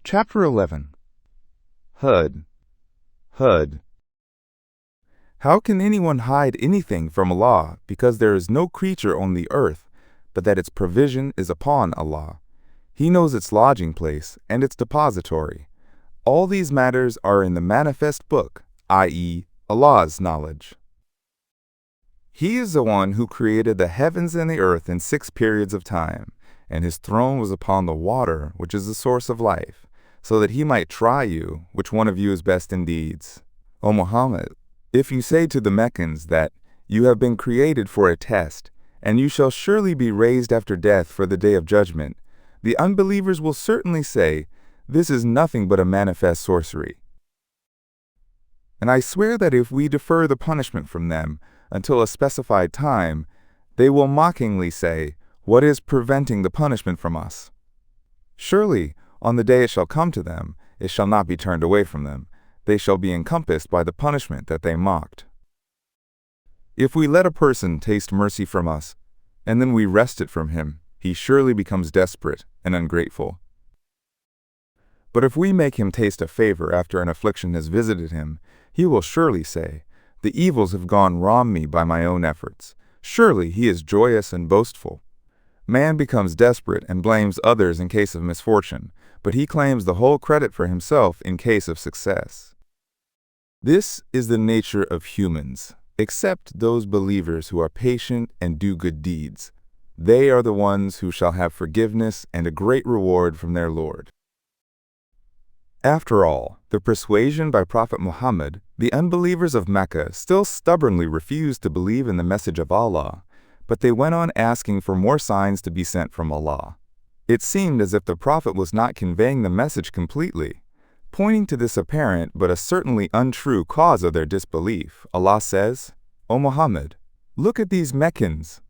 Chapter 11. Hud. Hud. How can anyone hide anything from Allah, because there is no creature on the earth, but that its provision is upon Allah? He knows its lodging place and its depository. All these matters are in the manifest book, i.e., Allah's knowledge. He is the one who created the heavens and the earth in 6 periods of time, and his throne was upon the water, which is the source of life, so that he might try you, which one of you is best in deeds. O Muhammad, if you say to the Meccans that you have been created for a test, and you shall surely be raised after death for the day of judgment, the unbelievers will certainly say, this is nothing but a manifest sorcery. And I swear that if we defer the punishment from them until a specified time, they will mockingly say, what is preventing the punishment from us? Surely, on the day it shall come to them, it shall not be turned away from them. They shall be encompassed by the punishment that they mocked. If we let a person taste mercy from us, and then we wrest it from him, he surely becomes desperate and ungrateful. But if we make him taste a favor after an affliction has visited him, he will surely say, the evils have gone wrong me by my own efforts. Surely he is joyous and boastful. Man becomes desperate and blames others in case of misfortune, but he claims the whole credit for himself in case of success. This is the nature of humans, except those believers who are patient and do good deeds. They are the ones who shall have forgiveness and a great reward from their Lord. After all, the persuasion by Prophet Muhammad, the unbelievers of Mecca still stubbornly refused to believe in the message of Allah, but they went on asking for more signs to be sent from Allah. It seemed as if the Prophet was not conveying the message completely. Pointing to this apparent but a certainly untrue cause of their disbelief, Allah says, O Muhammad, look at these Meccans.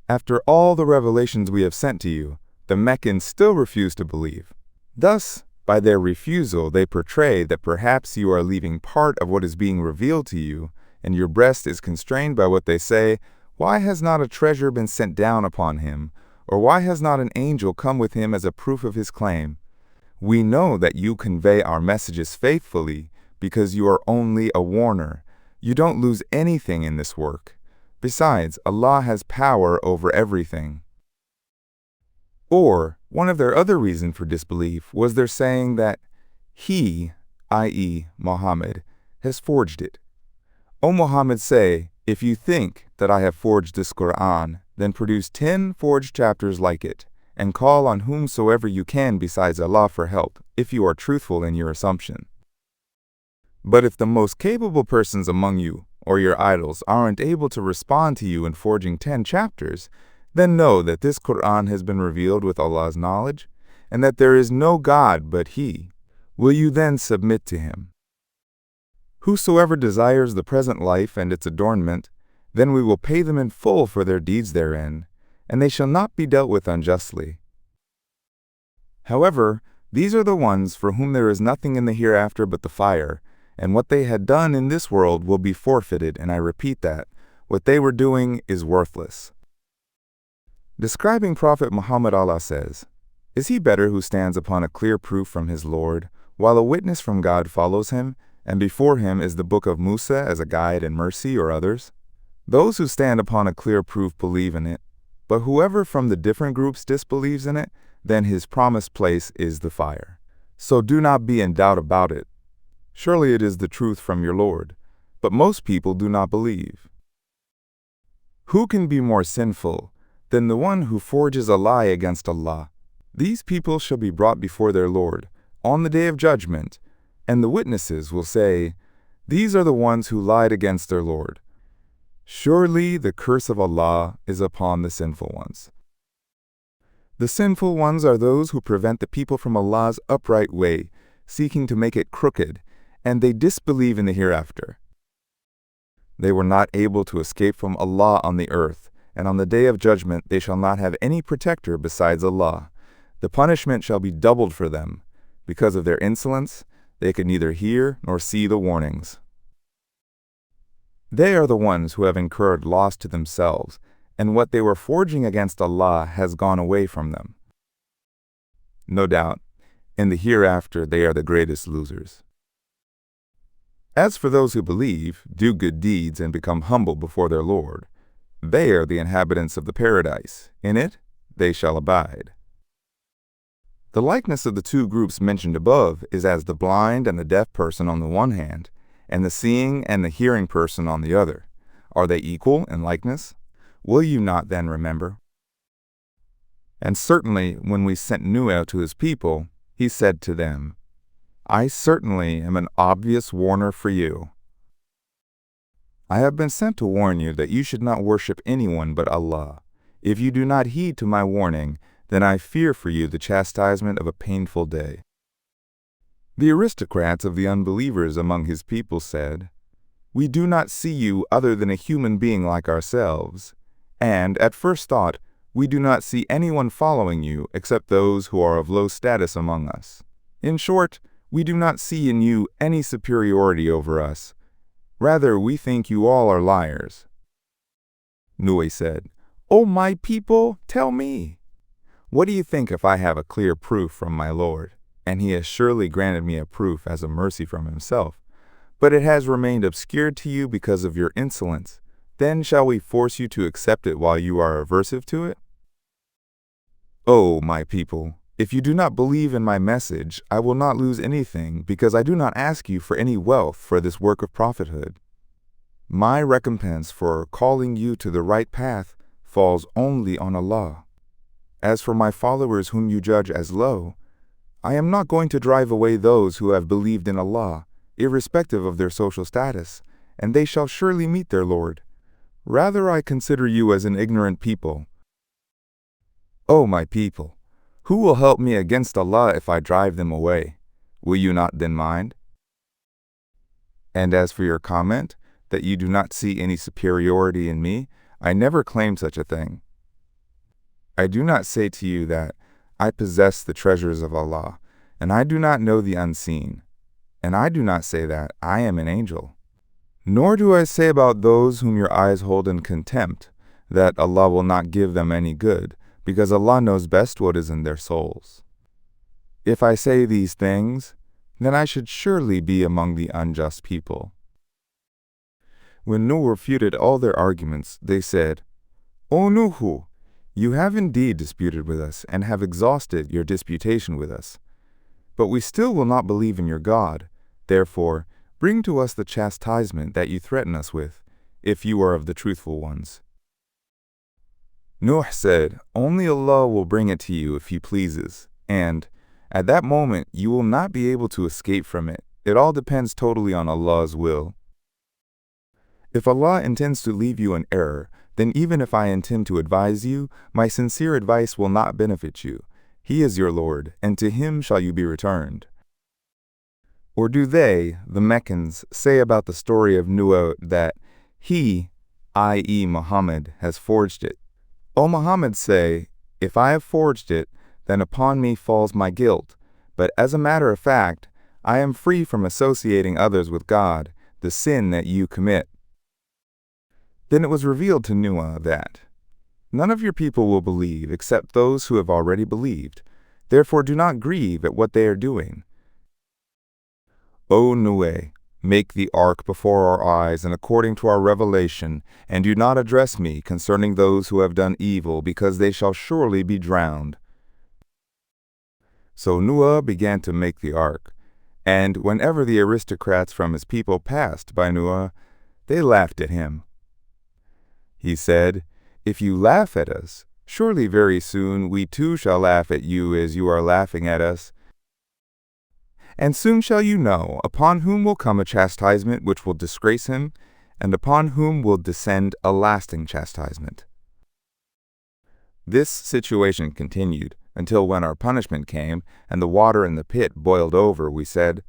After all the revelations we have sent to you, the Meccans still refuse to believe. Thus, by their refusal, they portray that perhaps you are leaving part of what is being revealed to you, and your breast is constrained by what they say, why has not a treasure been sent down upon him, or why has not an angel come with him as a proof of his claim? We know that you convey our messages faithfully, because you are only a warner. You don't lose anything in this work. Besides, Allah has power over everything. Or, one of their other reasons for disbelief was their saying that he, i.e., Muhammad, has forged it. O Muhammad, say, if you think that I have forged this Quran, then produce 10 forged chapters like it, and call on whomsoever you can besides Allah for help, if you are truthful in your assumption. But if the most capable persons among you, or your idols, aren't able to respond to you in forging 10 chapters, then know that this Quran has been revealed with Allah's knowledge, and that there is no God but He. Will you then submit to Him? Whosoever desires the present life and its adornment, then we will pay them in full for their deeds therein, and they shall not be dealt with unjustly. However, these are the ones for whom there is nothing in the hereafter but the fire, and what they had done in this world will be forfeited, and I repeat that, what they were doing is worthless. Describing Prophet Muhammad, Allah says, is he better who stands upon a clear proof from his Lord, while a witness from God follows him, and before him is the book of Musa as a guide and mercy, or others? Those who stand upon a clear proof believe in it, but whoever from the different groups disbelieves in it, then his promised place is the fire. So do not be in doubt about it. Surely it is the truth from your Lord, but most people do not believe. Who can be more sinful than the one who forges a lie against Allah? These people shall be brought before their Lord on the day of judgment, and the witnesses will say, these are the ones who lied against their Lord. Surely the curse of Allah is upon the sinful ones. The sinful ones are those who prevent the people from Allah's upright way, seeking to make it crooked, and they disbelieve in the hereafter. They were not able to escape from Allah on the earth, and on the day of judgment they shall not have any protector besides Allah. The punishment shall be doubled for them. Because of their insolence, they could neither hear nor see the warnings. They are the ones who have incurred loss to themselves, and what they were forging against Allah has gone away from them. No doubt, In the hereafter they are the greatest losers. As for those who believe, do good deeds, and become humble before their Lord, they are the inhabitants of the paradise. In it they shall abide. The likeness of the two groups mentioned above is as the blind and the deaf person on the one hand, and the seeing and the hearing person on the other. Are they equal in likeness? Will you not then remember? And certainly when we sent Noah to his people, he said to them, I certainly am an obvious warner for you. I have been sent to warn you that you should not worship anyone but Allah. If you do not heed to my warning, then I fear for you the chastisement of a painful day. The aristocrats of the unbelievers among his people said, We do not see you other than a human being like ourselves, and at first thought, we do not see anyone following you except those who are of low status among us. In short, we do not see in you any superiority over us. Rather, we think you all are liars. Noah said, O my people, tell me, what do you think if I have a clear proof from my Lord? And he has surely granted me a proof as a mercy from himself. But it has remained obscured to you because of your insolence. Then shall we force you to accept it while you are aversive to it? O my people, if you do not believe in my message, I will not lose anything, because I do not ask you for any wealth for this work of prophethood. My recompense for calling you to the right path falls only on Allah. As for my followers whom you judge as low, I am not going to drive away those who have believed in Allah, irrespective of their social status, and they shall surely meet their Lord. Rather, I consider you as an ignorant people. O my people, who will help me against Allah if I drive them away? Will you not then mind? And as for your comment, that you do not see any superiority in me, I never claimed such a thing. I do not say to you that I possess the treasures of Allah, and I do not know the unseen, and I do not say that I am an angel. Nor do I say about those whom your eyes hold in contempt, that Allah will not give them any good, because Allah knows best what is in their souls. If I say these things, then I should surely be among the unjust people. When Nuh refuted all their arguments, they said, O Nuh, you have indeed disputed with us and have exhausted your disputation with us. But we still will not believe in your God. Therefore, bring to us the chastisement that you threaten us with, if you are of the truthful ones. Nuh said, Only Allah will bring it to you if He pleases, and at that moment you will not be able to escape from it. It all depends totally on Allah's will. If Allah intends to leave you in error, then even if I intend to advise you, my sincere advice will not benefit you. He is your Lord, and to Him shall you be returned. Or do they, the Meccans, say about the story of Nuh that he, i.e. Muhammad, has forged it? O Muhammad, say, if I have forged it, then upon me falls my guilt. But as a matter of fact, I am free from associating others with God, the sin that you commit. Then it was revealed to Nuh that none of your people will believe except those who have already believed. Therefore do not grieve at what they are doing. O Nuh, make the ark before our eyes and according to our revelation, and do not address me concerning those who have done evil, because they shall surely be drowned. So Nuh began to make the ark, and whenever the aristocrats from his people passed by Nuh, they laughed at him. He said, If you laugh at us, surely very soon we too shall laugh at you as you are laughing at us. And soon shall you know upon whom will come a chastisement which will disgrace him, and upon whom will descend a lasting chastisement. This situation continued until when our punishment came, and the water in the pit boiled over, we said,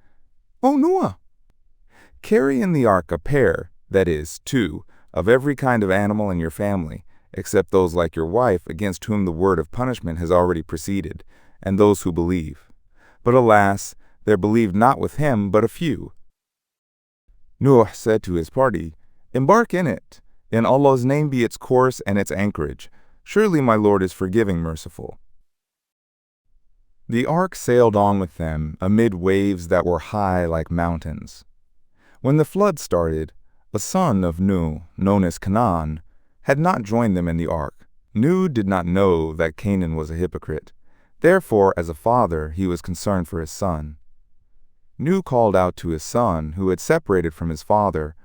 O Noah, carry in the ark a pair, that is, 2, of every kind of animal in your family, except those like your wife, against whom the word of punishment has already proceeded, and those who believe. But alas, there believed not with him but a few. Nuh said to his party, Embark in it. In Allah's name be its course and its anchorage. Surely my Lord is forgiving, merciful. The ark sailed on with them amid waves that were high like mountains. When the flood started, a son of Nuh, known as Canaan, had not joined them in the ark. Nuh did not know that Canaan was a hypocrite. Therefore, as a father, he was concerned for his son. Nuh called out to his son, who had separated from his father,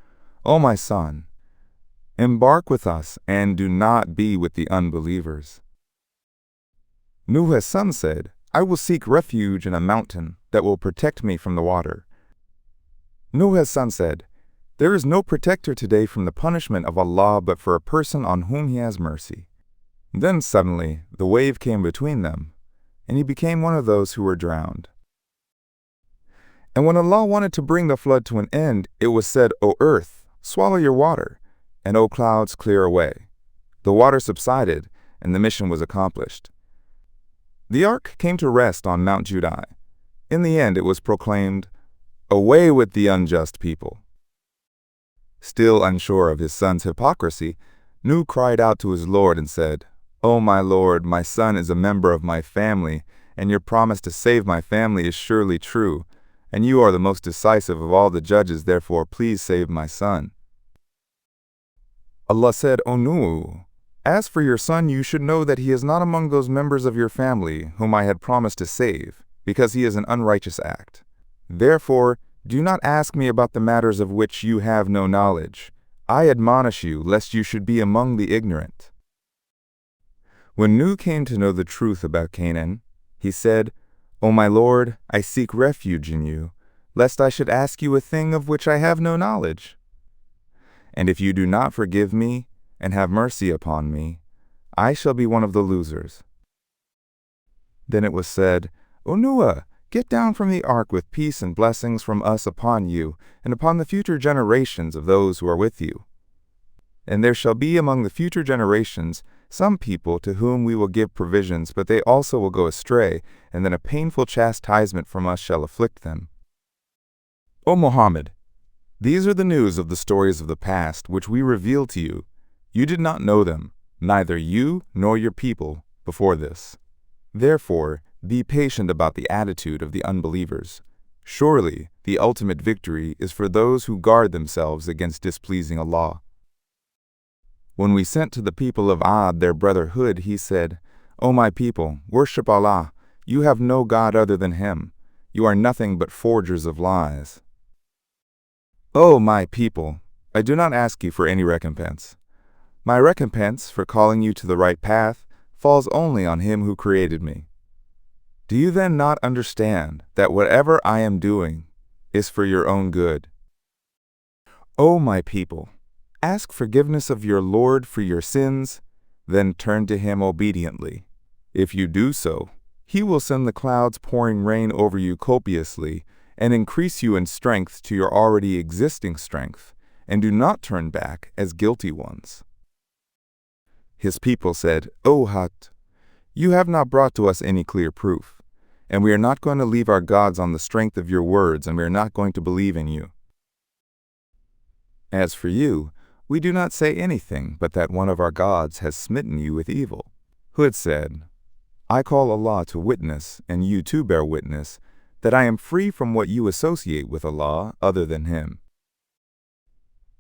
"O my son, embark with us and do not be with the unbelievers." Nuh's son said, "I will seek refuge in a mountain that will protect me from the water." Nuh's son said, "There is no protector today from the punishment of Allah but for a person on whom He has mercy." Then suddenly the wave came between them, and he became one of those who were drowned. And when Allah wanted to bring the flood to an end, it was said, "O earth, swallow your water, and O clouds, clear away." The water subsided, and the mission was accomplished. The ark came to rest on Mount Judai. In the end, it was proclaimed, "Away with the unjust people." Still unsure of his son's hypocrisy, Nuh cried out to his Lord and said, "O my Lord, my son is a member of my family, and your promise to save my family is surely true, and you are the most decisive of all the judges, therefore please save my son." Allah said, "O Nuh, as for your son, you should know that he is not among those members of your family whom I had promised to save, because he is an unrighteous act. Therefore, do not ask me about the matters of which you have no knowledge. I admonish you, lest you should be among the ignorant." When Nuh came to know the truth about Canaan, he said, "O my Lord, I seek refuge in you, lest I should ask you a thing of which I have no knowledge. And if you do not forgive me and have mercy upon me, I shall be one of the losers." Then it was said, "O Noah, get down from the ark with peace and blessings from us upon you and upon the future generations of those who are with you. And there shall be among the future generations some people to whom we will give provisions, but they also will go astray, and then a painful chastisement from us shall afflict them." O Muhammad, these are the news of the stories of the past which we reveal to you. You did not know them, neither you nor your people, before this. Therefore, be patient about the attitude of the unbelievers. Surely, the ultimate victory is for those who guard themselves against displeasing Allah. When we sent to the people of Ad their brother Hud, he said, "O my people, worship Allah. You have no God other than Him. You are nothing but forgers of lies." O my people, I do not ask you for any recompense. My recompense for calling you to the right path falls only on Him who created me. Do you then not understand that whatever I am doing is for your own good? O my people, ask forgiveness of your Lord for your sins, then turn to Him obediently. If you do so, He will send the clouds pouring rain over you copiously and increase you in strength to your already existing strength, and do not turn back as guilty ones. His people said, "O Hud, you have not brought to us any clear proof, and we are not going to leave our gods on the strength of your words, and we are not going to believe in you. As for you, we do not say anything but that one of our gods has smitten you with evil." Hud said, "I call Allah to witness, and you too bear witness, that I am free from what you associate with Allah other than Him.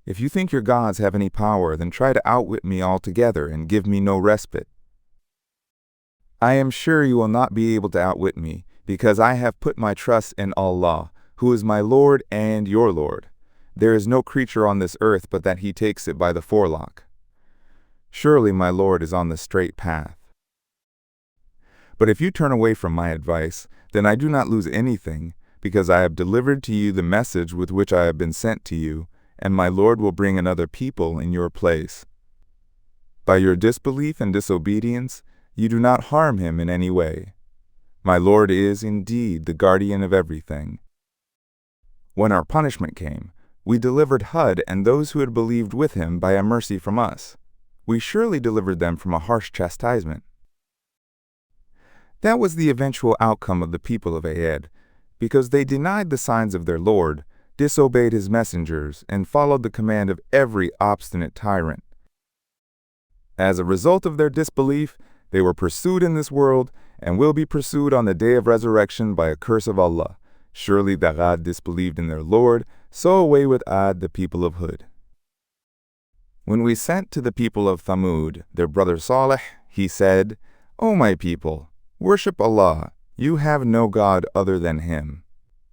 If you think your gods have any power, then try to outwit me altogether and give me no respite. I am sure you will not be able to outwit me, because I have put my trust in Allah, who is my Lord and your Lord. There is no creature on this earth but that He takes it by the forelock. Surely my Lord is on the straight path. But if you turn away from my advice, then I do not lose anything, because I have delivered to you the message with which I have been sent to you, and my Lord will bring another people in your place. By your disbelief and disobedience, you do not harm Him in any way. My Lord is indeed the guardian of everything." When our punishment came, we delivered Hud and those who had believed with him by a mercy from us. We surely delivered them from a harsh chastisement. That was the eventual outcome of the people of Ad, because they denied the signs of their Lord, disobeyed His messengers, and followed the command of every obstinate tyrant. As a result of their disbelief, they were pursued in this world, and will be pursued on the day of resurrection by a curse of Allah. Surely the Ad disbelieved in their Lord, so away with Ad, the people of Hud. When we sent to the people of Thamud, their brother Salih, he said, O my people, worship Allah, you have no God other than Him.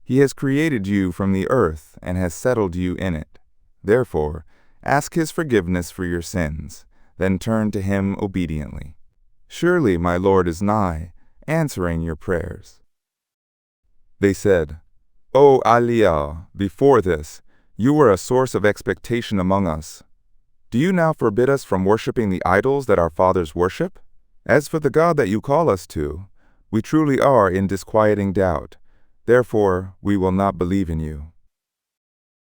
He has created you from the earth and has settled you in it. Therefore, ask His forgiveness for your sins, then turn to Him obediently. Surely my Lord is nigh, answering your prayers. They said, O Aliyah, before this, you were a source of expectation among us. Do you now forbid us from worshipping the idols that our fathers worship? As for the God that you call us to, we truly are in disquieting doubt. Therefore, we will not believe in you.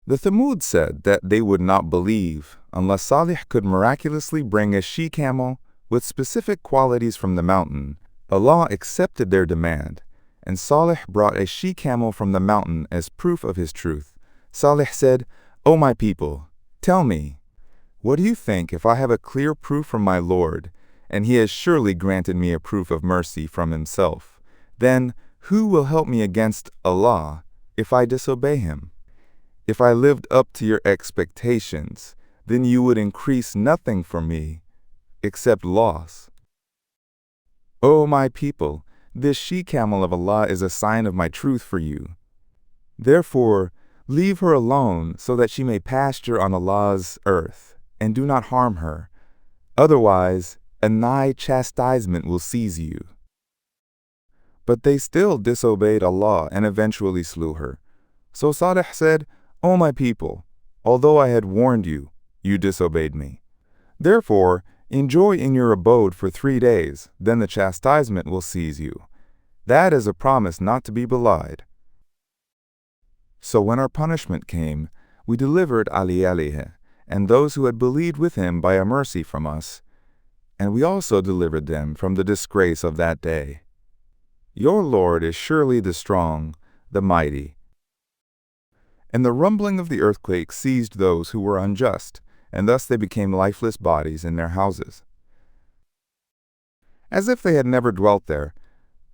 The Thamud said that they would not believe unless Salih could miraculously bring a she-camel with specific qualities from the mountain. Allah accepted their demand, and Salih brought a she-camel from the mountain as proof of his truth. Salih said, O my people, tell me, what do you think if I have a clear proof from my Lord, and He has surely granted me a proof of mercy from Himself? Then who will help me against Allah if I disobey Him? If I lived up to your expectations, then you would increase nothing for me except loss. O my people, this she-camel of Allah is a sign of my truth for you. Therefore, leave her alone so that she may pasture on Allah's earth, and do not harm her. Otherwise, a nigh chastisement will seize you. But they still disobeyed Allah and eventually slew her. So Salih said, O my people, although I had warned you, you disobeyed me. Therefore, enjoy in your abode for 3 days, then the chastisement will seize you. That is a promise not to be belied. So when our punishment came, we delivered Ali alayhi, and those who had believed with him by a mercy from us, and we also delivered them from the disgrace of that day. Your Lord is surely the strong, the mighty. And the rumbling of the earthquake seized those who were unjust, and thus they became lifeless bodies in their houses, as if they had never dwelt there.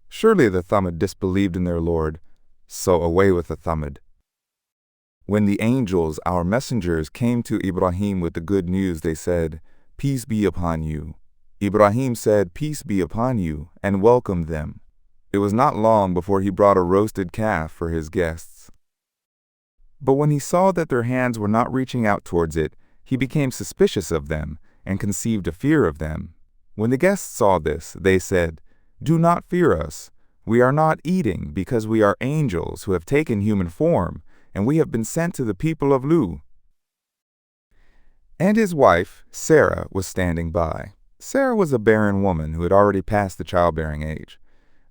Surely the Thamud disbelieved in their Lord, so away with the Thamud. When the angels, our messengers, came to Ibrahim with the good news, they said, Peace be upon you. Ibrahim said, Peace be upon you, and welcomed them. It was not long before he brought a roasted calf for his guests. But when he saw that their hands were not reaching out towards it, he became suspicious of them, and conceived a fear of them. When the guests saw this, they said, Do not fear us. We are not eating, because we are angels who have taken human form, and we have been sent to the people of Lu. And his wife, Sarah, was standing by. Sarah was a barren woman who had already passed the childbearing age.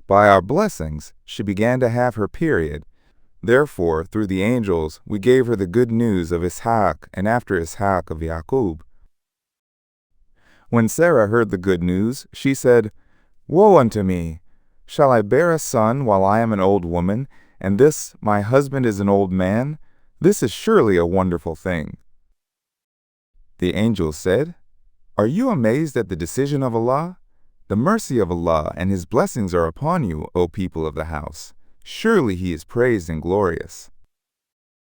By our blessings, she began to have her period. Therefore, through the angels, we gave her the good news of Ishaq, and after Ishaq of Yaqub. When Sarah heard the good news, she said, Woe unto me! Shall I bear a son while I am an old woman, and this my husband is an old man? This is surely a wonderful thing. The angels said, Are you amazed at the decision of Allah? The mercy of Allah and His blessings are upon you, O people of the house. Surely He is praised and glorious.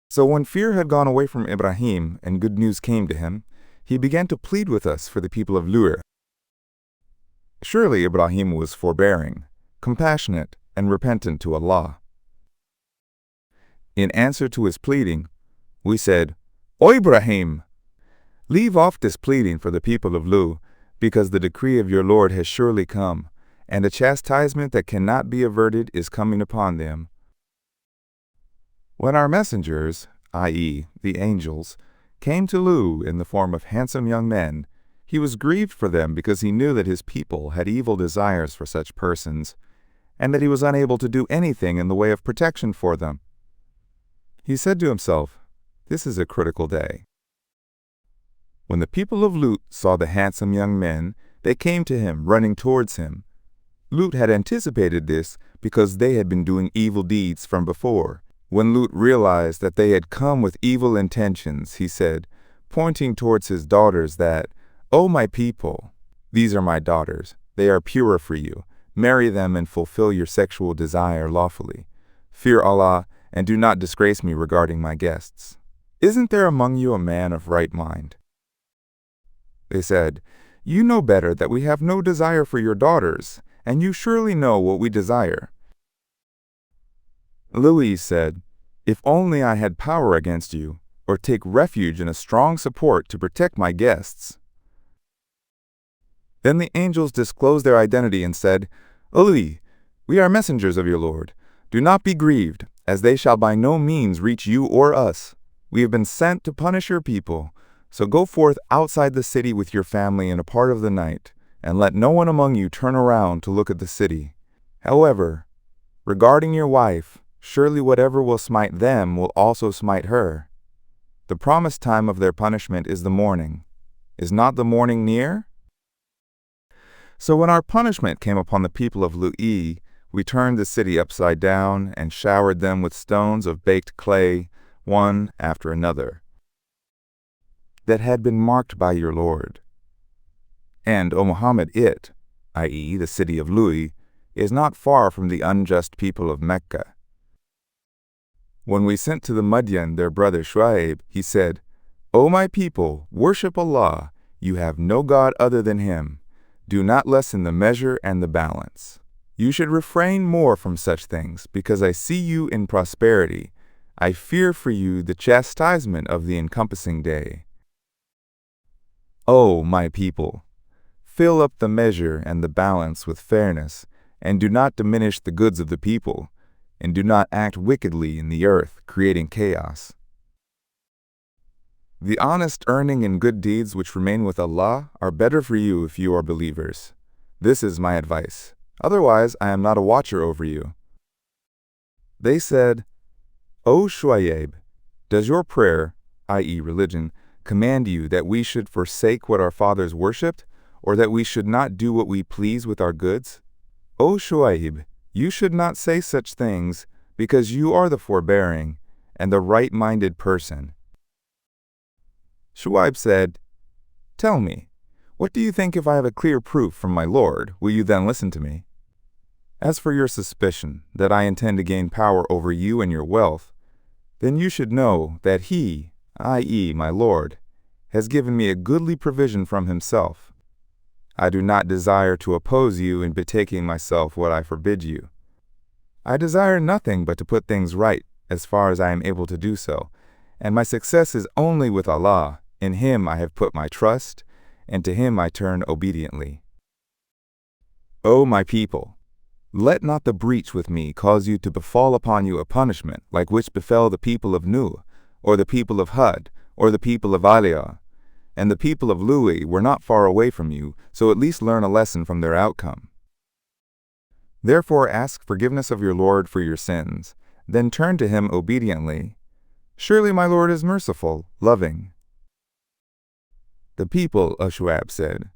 So when fear had gone away from Ibrahim and good news came to him, he began to plead with us for the people of Lur. Surely Ibrahim was forbearing, compassionate, and repentant to Allah. In answer to his pleading, we said, O Ibrahim, leave off this pleading for the people of Lu, because the decree of your Lord has surely come, and a chastisement that cannot be averted is coming upon them. When our messengers, i.e., the angels, came to Lu in the form of handsome young men, he was grieved for them because he knew that his people had evil desires for such persons, and that he was unable to do anything in the way of protection for them. He said to himself, This is a critical day. When the people of Lut saw the handsome young men, they came to him, running towards him. Lut had anticipated this because they had been doing evil deeds from before. When Lut realized that they had come with evil intentions, he said, pointing towards his daughters, that, O my people, these are my daughters. They are pure for you. Marry them and fulfill your sexual desire lawfully. Fear Allah and do not disgrace me regarding my guests. Isn't there among you a man of right mind?" They said, "You know better that we have no desire for your daughters, and you surely know what we desire." Louis said, "If only I had power against you, or take refuge in a strong support to protect my guests." Then the angels disclosed their identity and said, "Louis, we are messengers of your Lord. Do not be grieved, as they shall by no means reach you or us. We have been sent to punish your people. So go forth outside the city with your family in a part of the night, and let no one among you turn around to look at the city. However, regarding your wife, surely whatever will smite them will also smite her. The promised time of their punishment is the morning. Is not the morning near?" So when our punishment came upon the people of Louis, we turned the city upside down and showered them with stones of baked clay, one after another, that had been marked by your Lord. And, O Muhammad, it, i.e., the city of Louis, is not far from the unjust people of Mecca. When we sent to the Madian their brother Shu'aib, he said, "O my people, worship Allah. You have no God other than Him. Do not lessen the measure and the balance. You should refrain more from such things, because I see you in prosperity. I fear for you the chastisement of the encompassing day. O my people, fill up the measure and the balance with fairness, and do not diminish the goods of the people, and do not act wickedly in the earth, creating chaos. The honest earning and good deeds which remain with Allah are better for you if you are believers. This is my advice. Otherwise, I am not a watcher over you." They said, "O Shu'aib, does your prayer, i.e. religion, command you that we should forsake what our fathers worshipped, or that we should not do what we please with our goods? O Shu'aib, you should not say such things, because you are the forbearing and the right-minded person." Shu'aib said, "Tell me, what do you think if I have a clear proof from my Lord? Will you then listen to me? As for your suspicion that I intend to gain power over you and your wealth, then you should know that He, i.e., my Lord, has given me a goodly provision from Himself. I do not desire to oppose you in betaking myself what I forbid you. I desire nothing but to put things right as far as I am able to do so, and my success is only with Allah. In Him I have put my trust, and to Him I turn obediently. O my people, let not the breach with me cause you to befall upon you a punishment like which befell the people of Nuh, or the people of Hud, or the people of Aliyah. And the people of Louis were not far away from you, so at least learn a lesson from their outcome. Therefore ask forgiveness of your Lord for your sins, then turn to Him obediently. Surely my Lord is merciful, loving." The people of Shu'aib said,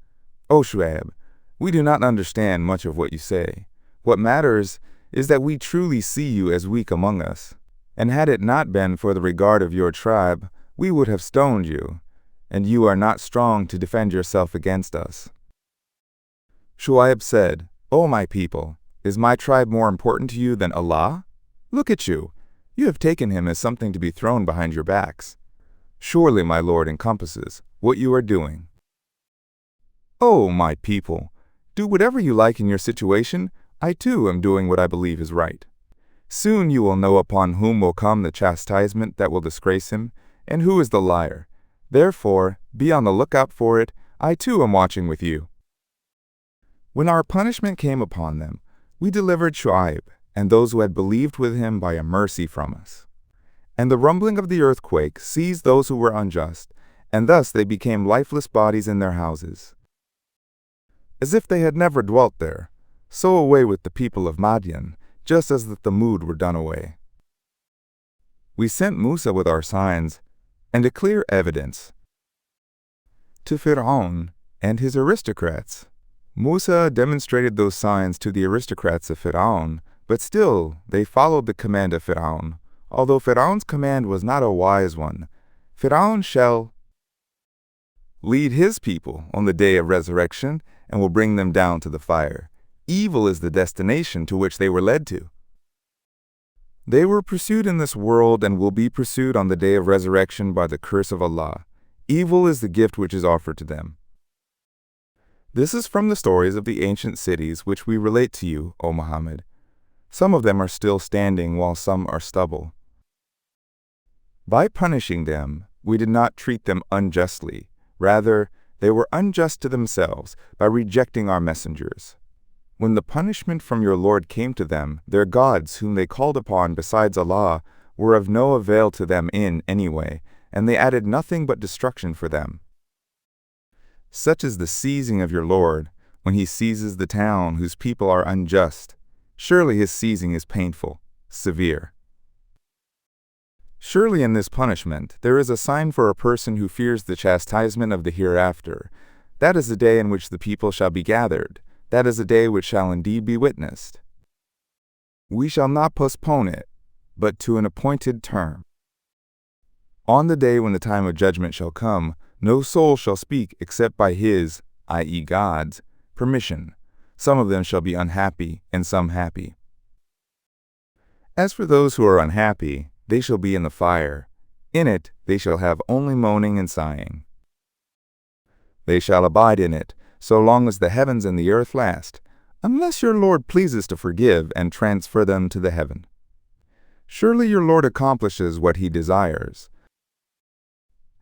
"O Shu'aib, we do not understand much of what you say. What matters is that we truly see you as weak among us. And had it not been for the regard of your tribe, we would have stoned you, and you are not strong to defend yourself against us." Shu'aib said, "O my people, is my tribe more important to you than Allah? Look at you. You have taken Him as something to be thrown behind your backs. Surely my Lord encompasses what you are doing. O my people, do whatever you like in your situation. I too am doing what I believe is right. Soon you will know upon whom will come the chastisement that will disgrace him, and who is the liar. Therefore, be on the lookout for it. I too am watching with you." When our punishment came upon them, we delivered Shu'aib and those who had believed with him by a mercy from us. And the rumbling of the earthquake seized those who were unjust, and thus they became lifeless bodies in their houses, as if they had never dwelt there. So away with the people of Madian, just as the Thamud were done away. We sent Musa with our signs and a clear evidence to Fir'aun and his aristocrats. Musa demonstrated those signs to the aristocrats of Fir'aun, but still they followed the command of Fir'aun. Although Fir'aun's command was not a wise one, Fir'aun shall lead his people on the day of resurrection and will bring them down to the fire. evil is the destination to which they were led to. They were pursued in this world and will be pursued on the day of resurrection by the curse of Allah. Evil is the gift which is offered to them. This is from the stories of the ancient cities which we relate to you, O Muhammad. Some of them are still standing while some are stubble. By punishing them, we did not treat them unjustly. Rather, they were unjust to themselves by rejecting our messengers. When the punishment from your Lord came to them, their gods whom they called upon besides Allah were of no avail to them in any way, and they added nothing but destruction for them. Such is the seizing of your Lord, when he seizes the town whose people are unjust. Surely his seizing is painful, severe. Surely in this punishment there is a sign for a person who fears the chastisement of the hereafter. That is the day in which the people shall be gathered. That is a day which shall indeed be witnessed. We shall not postpone it, but to an appointed term. On the day when the time of judgment shall come, no soul shall speak except by his, i.e. God's, permission. Some of them shall be unhappy, and some happy. As for those who are unhappy, they shall be in the fire. In it they shall have only moaning and sighing. They shall abide in it, so long as the heavens and the earth last, unless your Lord pleases to forgive and transfer them to the heaven. Surely your Lord accomplishes what he desires.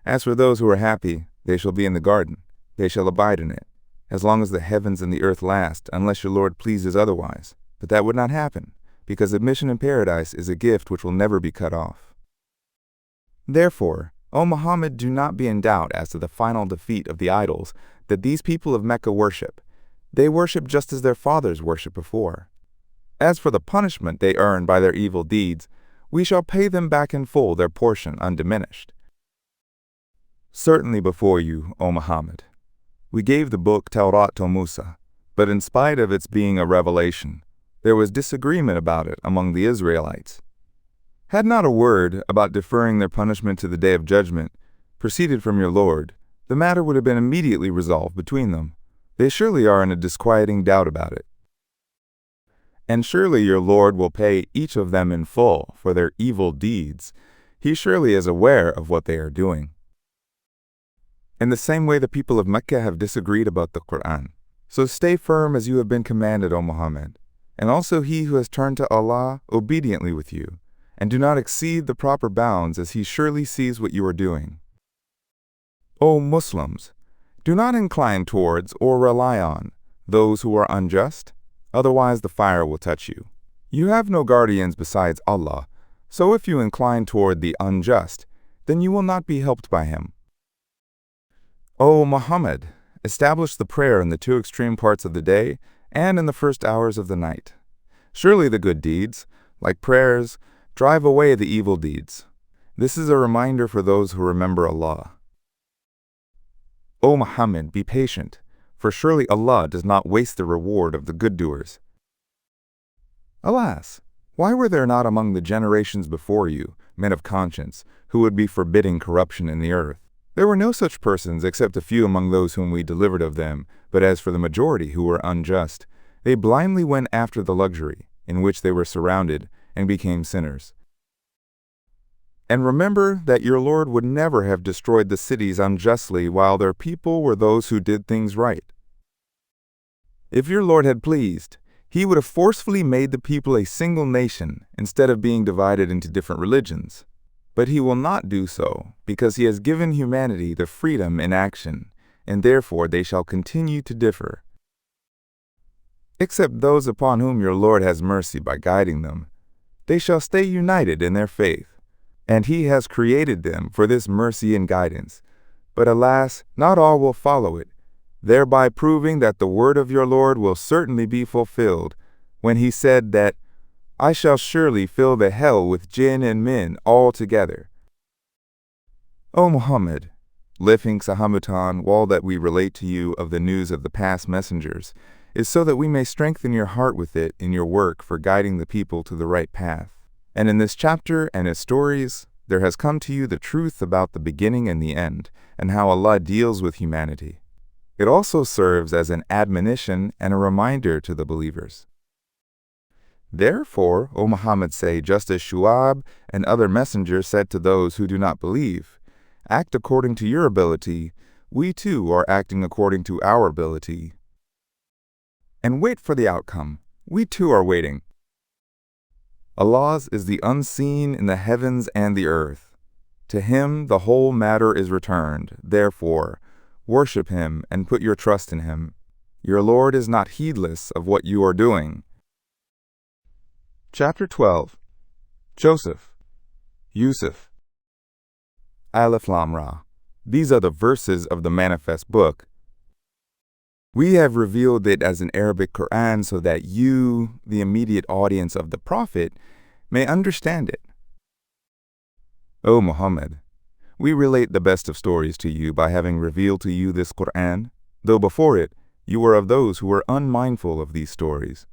As for those who are happy, they shall be in the garden. They shall abide in it, as long as the heavens and the earth last, unless your Lord pleases otherwise. But that would not happen, because admission in paradise is a gift which will never be cut off. Therefore, O Muhammad, do not be in doubt as to the final defeat of the idols that these people of Mecca worship. They worship just as their fathers worshipped before. As for the punishment they earn by their evil deeds, we shall pay them back in full their portion undiminished. Certainly before you, O Muhammad, we gave the book Tawrat to Musa, but in spite of its being a revelation, there was disagreement about it among the Israelites. Had not a word about deferring their punishment to the day of judgment proceeded from your Lord, the matter would have been immediately resolved between them. They surely are in a disquieting doubt about it. And surely your Lord will pay each of them in full for their evil deeds. He surely is aware of what they are doing. In the same way the people of Mecca have disagreed about the Quran. So stay firm as you have been commanded, O Muhammad, and also he who has turned to Allah obediently with you, and do not exceed the proper bounds, as he surely sees what you are doing. O Muslims, do not incline towards or rely on those who are unjust, otherwise the fire will touch you. You have no guardians besides Allah, so if you incline toward the unjust, then you will not be helped by him. O Muhammad, establish the prayer in the two extreme parts of the day and in the first hours of the night. Surely the good deeds, like prayers, drive away the evil deeds. This is a reminder for those who remember Allah. O Muhammad, be patient, for surely Allah does not waste the reward of the good doers. Alas, why were there not among the generations before you men of conscience who would be forbidding corruption in the earth? There were no such persons except a few among those whom we delivered of them, but as for the majority who were unjust, they blindly went after the luxury in which they were surrounded and became sinners. And remember that your Lord would never have destroyed the cities unjustly while their people were those who did things right. If your Lord had pleased, he would have forcefully made the people a single nation instead of being divided into different religions. But he will not do so, because he has given humanity the freedom in action, and therefore they shall continue to differ. Except those upon whom your Lord has mercy by guiding them, they shall stay united in their faith, and he has created them for this mercy and guidance. But alas, not all will follow it, thereby proving that the word of your Lord will certainly be fulfilled, when he said that, I shall surely fill the hell with jinn and men all together. O Muhammad, lifting Sahamutan, all that we relate to you of the news of the past messengers, is so that we may strengthen your heart with it in your work for guiding the people to the right path. And in this chapter and its stories, there has come to you the truth about the beginning and the end, and how Allah deals with humanity. It also serves as an admonition and a reminder to the believers. Therefore, O Muhammad, say, just as Shu'ab and other messengers said to those who do not believe, act according to your ability, we too are acting according to our ability. And wait for the outcome, we too are waiting. Allah's is the unseen in the heavens and the earth. To Him the whole matter is returned, therefore, worship Him and put your trust in Him. Your Lord is not heedless of what you are doing. Chapter 12. Joseph, Yusuf. Alif Lam Ra. These are the verses of the Manifest Book. We have revealed it as an Arabic Quran so that you, the immediate audience of the Prophet, may understand it. O Muhammad, we relate the best of stories to you by having revealed to you this Quran, though before it, you were of those who were unmindful of these stories.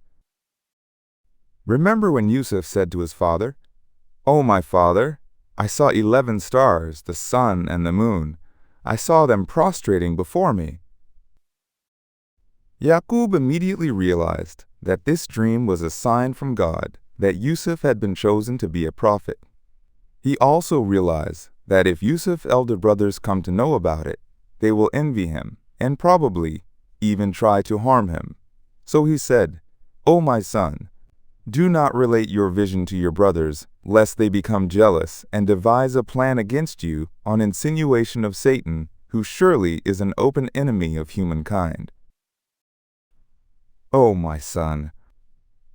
Remember when Yusuf said to his father, "O my father, I saw 11 stars, the sun and the moon. I saw them prostrating before me." Yaqub immediately realized that this dream was a sign from God that Yusuf had been chosen to be a prophet. He also realized that if Yusuf's elder brothers come to know about it, they will envy him and probably even try to harm him. So he said, "O my son, do not relate your vision to your brothers, lest they become jealous and devise a plan against you on insinuation of Satan, who surely is an open enemy of humankind. O my son,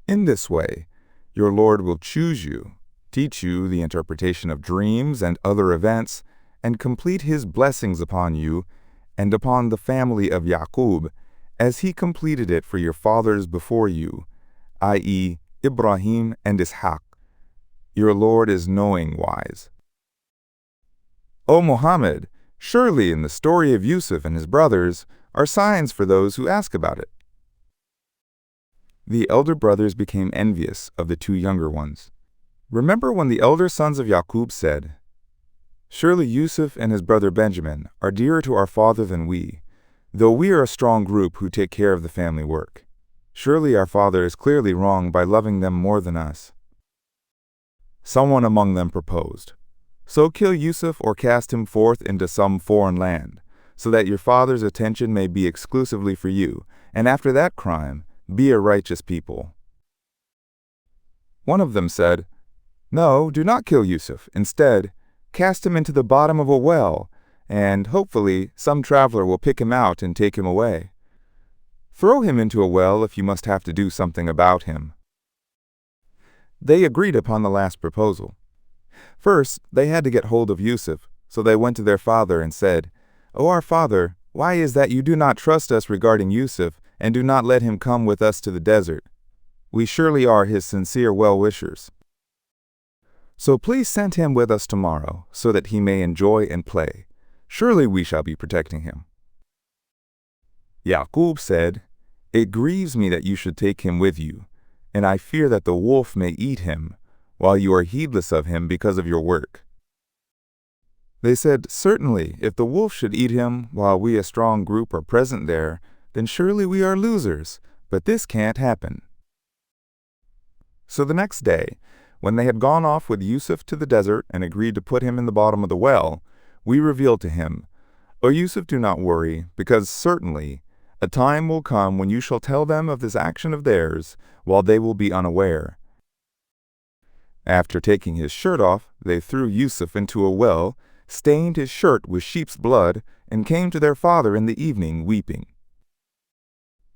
in this way, your Lord will choose you, teach you the interpretation of dreams and other events, and complete His blessings upon you and upon the family of Yaqub, as He completed it for your fathers before you, i.e., Ibrahim and Ishaq. Your Lord is knowing wise. O Muhammad, surely in the story of Yusuf and his brothers are signs for those who ask about it. The elder brothers became envious of the 2 younger ones. Remember when the elder sons of Yaqub said, "Surely Yusuf and his brother Benjamin are dearer to our father than we, though we are a strong group who take care of the family work. Surely our father is clearly wrong by loving them more than us." Someone among them proposed, "So kill Yusuf or cast him forth into some foreign land, so that your father's attention may be exclusively for you, and after that crime, be a righteous people." One of them said, "No, do not kill Yusuf. Instead, cast him into the bottom of a well, and hopefully some traveler will pick him out and take him away. Throw him into a well if you must have to do something about him." They agreed upon the last proposal. First, they had to get hold of Yusuf, so they went to their father and said, "O our father, why is that you do not trust us regarding Yusuf and do not let him come with us to the desert? We surely are his sincere well-wishers. So please send him with us tomorrow, so that he may enjoy and play. Surely we shall be protecting him." Yaqub said, "It grieves me that you should take him with you, and I fear that the wolf may eat him, while you are heedless of him because of your work." They said, "Certainly, if the wolf should eat him while we a strong group are present there, then surely we are losers, but this can't happen." So the next day, when they had gone off with Yusuf to the desert and agreed to put him in the bottom of the well, we revealed to him, "O Yusuf, do not worry, because certainly a time will come when you shall tell them of this action of theirs, while they will be unaware." After taking his shirt off, they threw Yusuf into a well, stained his shirt with sheep's blood, and came to their father in the evening weeping.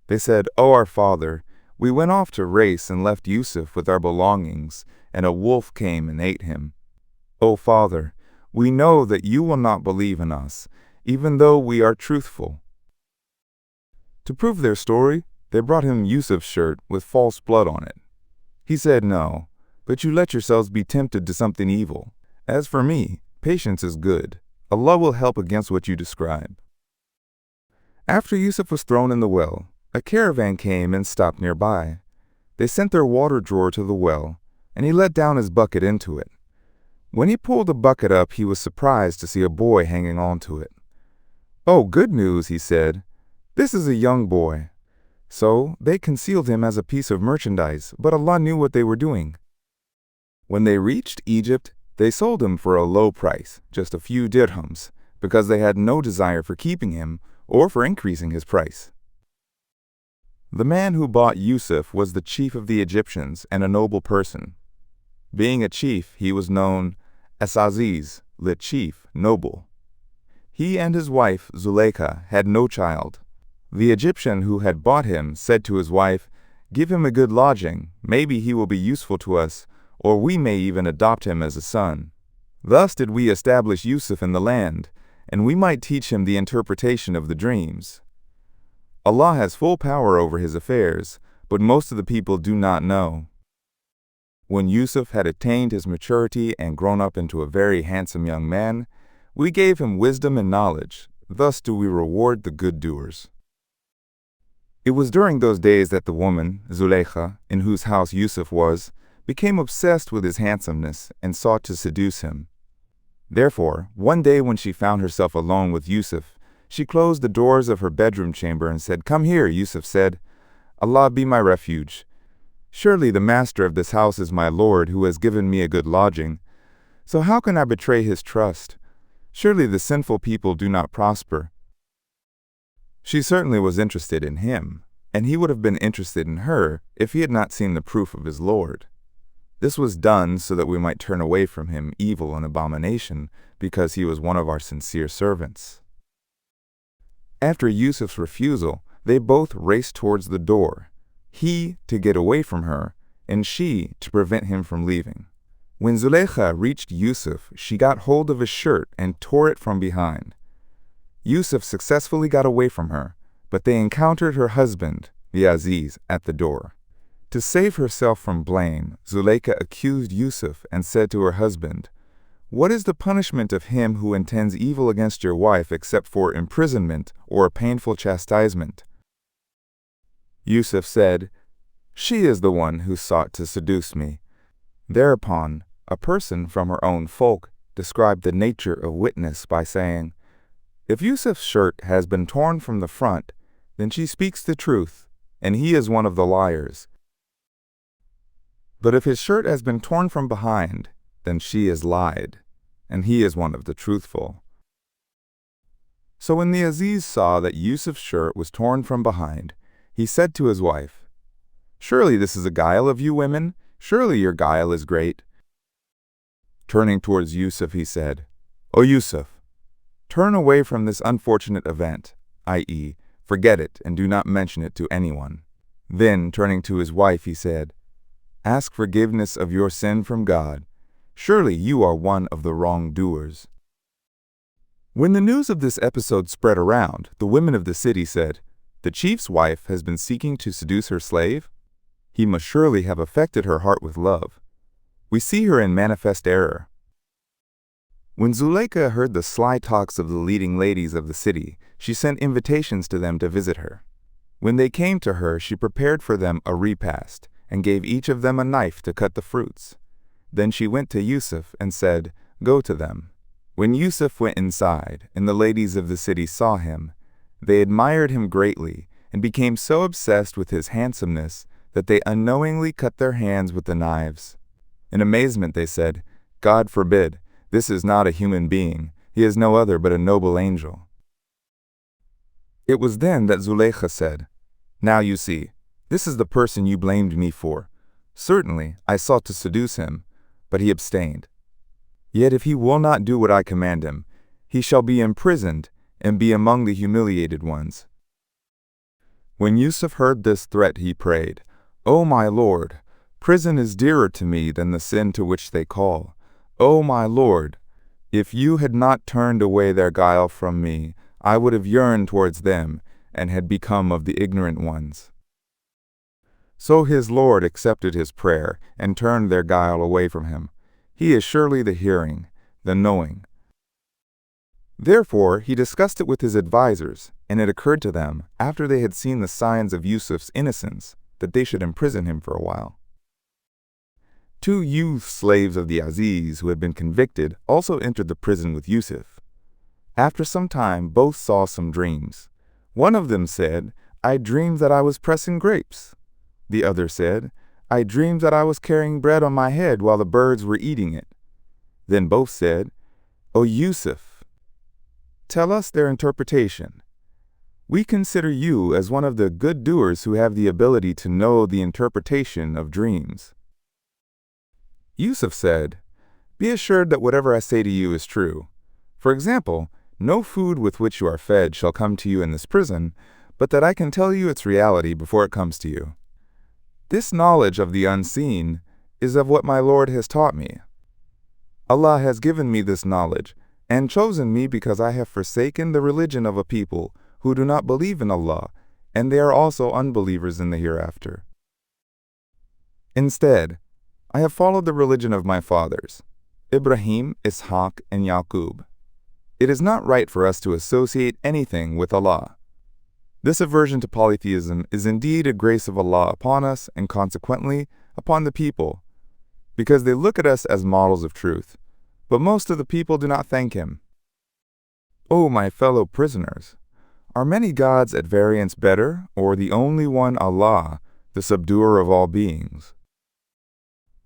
They said, "O our father, we went off to race and left Yusuf with our belongings, and a wolf came and ate him. O father, we know that you will not believe in us, even though we are truthful." To prove their story, they brought him Yusuf's shirt with false blood on it. He said, "No, but you let yourselves be tempted to something evil. As for me, patience is good. Allah will help against what you describe." After Yusuf was thrown in the well, a caravan came and stopped nearby. They sent their water drawer to the well, and he let down his bucket into it. When he pulled the bucket up, he was surprised to see a boy hanging on to it. "Oh, good news," he said. This is a young boy. So they concealed him as a piece of merchandise, but Allah knew what they were doing. When they reached Egypt, they sold him for a low price, just a few dirhams, because they had no desire for keeping him or for increasing his price. The man who bought Yusuf was the chief of the Egyptians and a noble person. Being a chief, he was known as Aziz, the chief, noble. He and his wife, Zuleika, had no child. The Egyptian who had bought him said to his wife, "Give him a good lodging, maybe he will be useful to us, or we may even adopt him as a son. Thus did we establish Yusuf in the land, and we might teach him the interpretation of the dreams. Allah has full power over his affairs, but most of the people do not know." When Yusuf had attained his maturity and grown up into a very handsome young man, we gave him wisdom and knowledge. Thus do we reward the good doers. It was during those days that the woman, Zuleika, in whose house Yusuf was, became obsessed with his handsomeness and sought to seduce him. Therefore, one day when she found herself alone with Yusuf, she closed the doors of her bedroom chamber and said, "Come here," Yusuf said. "Allah be my refuge. Surely the master of this house is my Lord, who has given me a good lodging. So how can I betray his trust? Surely the sinful people do not prosper." She certainly was interested in him, and he would have been interested in her if he had not seen the proof of his Lord. This was done so that we might turn away from him evil and abomination, because he was one of our sincere servants. After Yusuf's refusal, they both raced towards the door, he to get away from her, and she to prevent him from leaving. When Zuleika reached Yusuf, she got hold of his shirt and tore it from behind. Yusuf successfully got away from her, but they encountered her husband, the Aziz, at the door. To save herself from blame, Zuleika accused Yusuf and said to her husband, "What is the punishment of him who intends evil against your wife except for imprisonment or a painful chastisement?" Yusuf said, "She is the one who sought to seduce me." Thereupon, a person from her own folk described the nature of witness by saying, "If Yusuf's shirt has been torn from the front, then she speaks the truth, and he is one of the liars. But if his shirt has been torn from behind, then she has lied, and he is one of the truthful." So when the Aziz saw that Yusuf's shirt was torn from behind, he said to his wife, "Surely this is a guile of you women? Surely your guile is great." Turning towards Yusuf, he said, "O Yusuf, turn away from this unfortunate event, i.e., forget it and do not mention it to anyone." Then, turning to his wife, he said, "Ask forgiveness of your sin from God. Surely you are one of the wrongdoers." When the news of this episode spread around, the women of the city said, "The chief's wife has been seeking to seduce her slave? He must surely have affected her heart with love. We see her in manifest error." When Zuleika heard the sly talks of the leading ladies of the city, she sent invitations to them to visit her. When they came to her, she prepared for them a repast, and gave each of them a knife to cut the fruits. Then she went to Yusuf and said, "Go to them." When Yusuf went inside, and the ladies of the city saw him, they admired him greatly, and became so obsessed with his handsomeness that they unknowingly cut their hands with the knives. In amazement they said, "God forbid, this is not a human being. He is no other but a noble angel." It was then that Zuleika said, "Now you see, this is the person you blamed me for. Certainly, I sought to seduce him, but he abstained. Yet if he will not do what I command him, he shall be imprisoned and be among the humiliated ones." When Yusuf heard this threat, he prayed, "O my Lord, prison is dearer to me than the sin to which they call. O my Lord, if you had not turned away their guile from me, I would have yearned towards them and had become of the ignorant ones." So his Lord accepted his prayer and turned their guile away from him. He is surely the hearing, the knowing. Therefore he discussed it with his advisers, and it occurred to them, after they had seen the signs of Yusuf's innocence, that they should imprison him for a while. 2 youth slaves of the Aziz who had been convicted also entered the prison with Yusuf. After some time both saw some dreams. One of them said, I dreamed that I was pressing grapes. The other said, I dreamed that I was carrying bread on my head while the birds were eating it. Then both said, O Yusuf, tell us their interpretation. We consider you as one of the good doers who have the ability to know the interpretation of dreams. Yusuf said, Be assured that whatever I say to you is true. For example, no food with which you are fed shall come to you in this prison, but that I can tell you its reality before it comes to you. This knowledge of the unseen is of what my Lord has taught me. Allah has given me this knowledge and chosen me because I have forsaken the religion of a people who do not believe in Allah, and they are also unbelievers in the hereafter. Instead, I have followed the religion of my fathers, Ibrahim, Ishaq, and Yaqub. It is not right for us to associate anything with Allah. This aversion to polytheism is indeed a grace of Allah upon us and consequently upon the people, because they look at us as models of truth, but most of the people do not thank Him. O my fellow prisoners, are many gods at variance better, or the only one Allah, the subduer of all beings?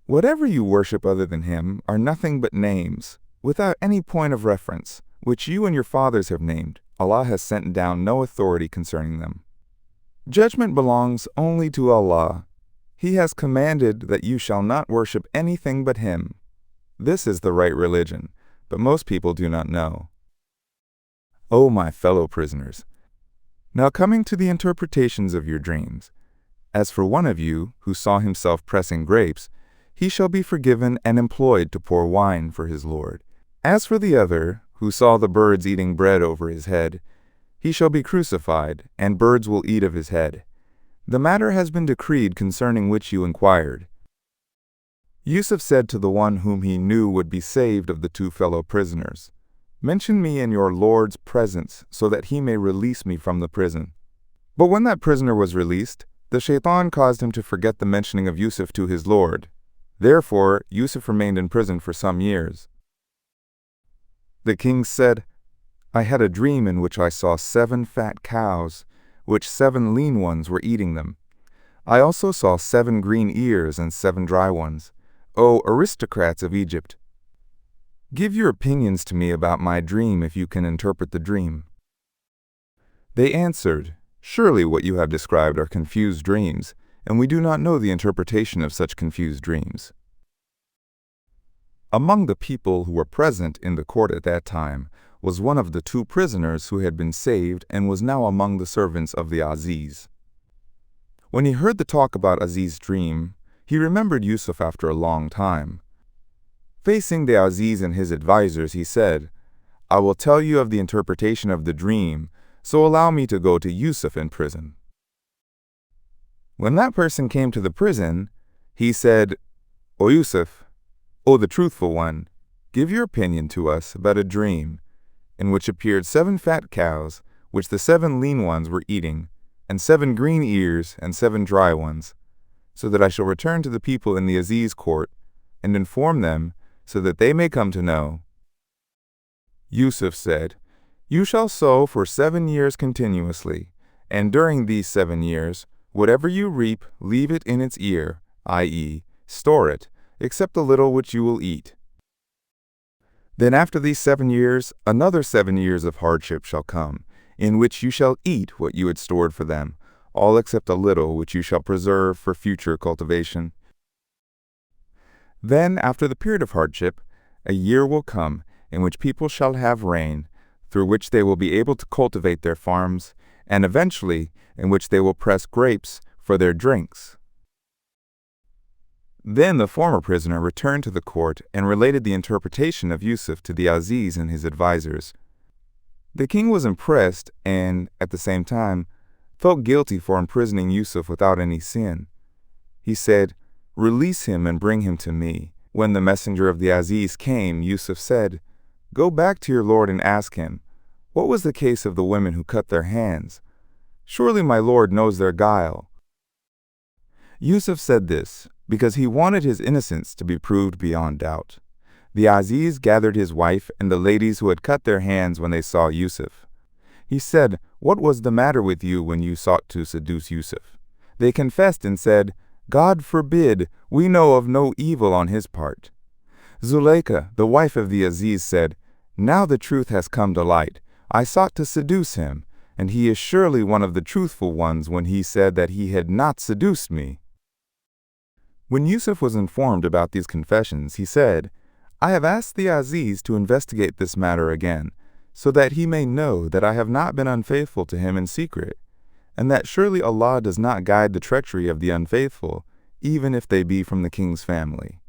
Whatever you worship other than Him are nothing but names, without any point of reference, which you and your fathers have named. Allah has sent down no authority concerning them. Judgment belongs only to Allah. He has commanded that you shall not worship anything but Him. This is the right religion, but most people do not know. O my fellow prisoners, now coming to the interpretations of your dreams. As for one of you who saw himself pressing grapes, he shall be forgiven and employed to pour wine for his Lord. As for the other, who saw the birds eating bread over his head, he shall be crucified, and birds will eat of his head. The matter has been decreed concerning which you inquired. Yusuf said to the one whom he knew would be saved of the two fellow prisoners, Mention me in your Lord's presence, so that he may release me from the prison. But when that prisoner was released, the shaitan caused him to forget the mentioning of Yusuf to his Lord. Therefore, Yusuf remained in prison for some years. The king said, I had a dream in which I saw 7 fat cows, which 7 lean ones were eating them. I also saw 7 green ears and 7 dry ones. O aristocrats of Egypt! Give your opinions to me about my dream if you can interpret the dream. They answered, Surely what you have described are confused dreams, and we do not know the interpretation of such confused dreams. Among the people who were present in the court at that time was one of the 2 prisoners who had been saved and was now among the servants of the Aziz. When he heard the talk about Aziz's dream, he remembered Yusuf after a long time. Facing the Aziz and his advisors, he said, I will tell you of the interpretation of the dream, so allow me to go to Yusuf in prison. When that person came to the prison, he said, O Yusuf, O the truthful one, give your opinion to us about a dream, in which appeared 7 fat cows, which the 7 lean ones were eating, and 7 green ears and 7 dry ones, so that I shall return to the people in the Aziz court, and inform them, so that they may come to know. Yusuf said, You shall sow for 7 years continuously, and during these 7 years, whatever you reap, leave it in its ear, i.e., store it, except the little which you will eat. Then after these 7 years, another 7 years of hardship shall come, in which you shall eat what you had stored for them, all except a little which you shall preserve for future cultivation. Then, after the period of hardship, a year will come in which people shall have rain, through which they will be able to cultivate their farms, and eventually in which they will press grapes for their drinks. Then the former prisoner returned to the court and related the interpretation of Yusuf to the Aziz and his advisors. The king was impressed and, at the same time, felt guilty for imprisoning Yusuf without any sin. He said, Release him and bring him to me. When the messenger of the Aziz came, Yusuf said, Go back to your lord and ask him, What was the case of the women who cut their hands? Surely my lord knows their guile. Yusuf said this because he wanted his innocence to be proved beyond doubt. The Aziz gathered his wife and the ladies who had cut their hands when they saw Yusuf. He said, "What was the matter with you when you sought to seduce Yusuf?" They confessed and said, "God forbid, we know of no evil on his part." Zuleika, the wife of the Aziz, said, "Now the truth has come to light. I sought to seduce him, and he is surely one of the truthful ones when he said that he had not seduced me." When Yusuf was informed about these confessions, he said, "I have asked the Aziz to investigate this matter again, so that he may know that I have not been unfaithful to him in secret, and that surely Allah does not guide the treachery of the unfaithful, even if they be from the king's family."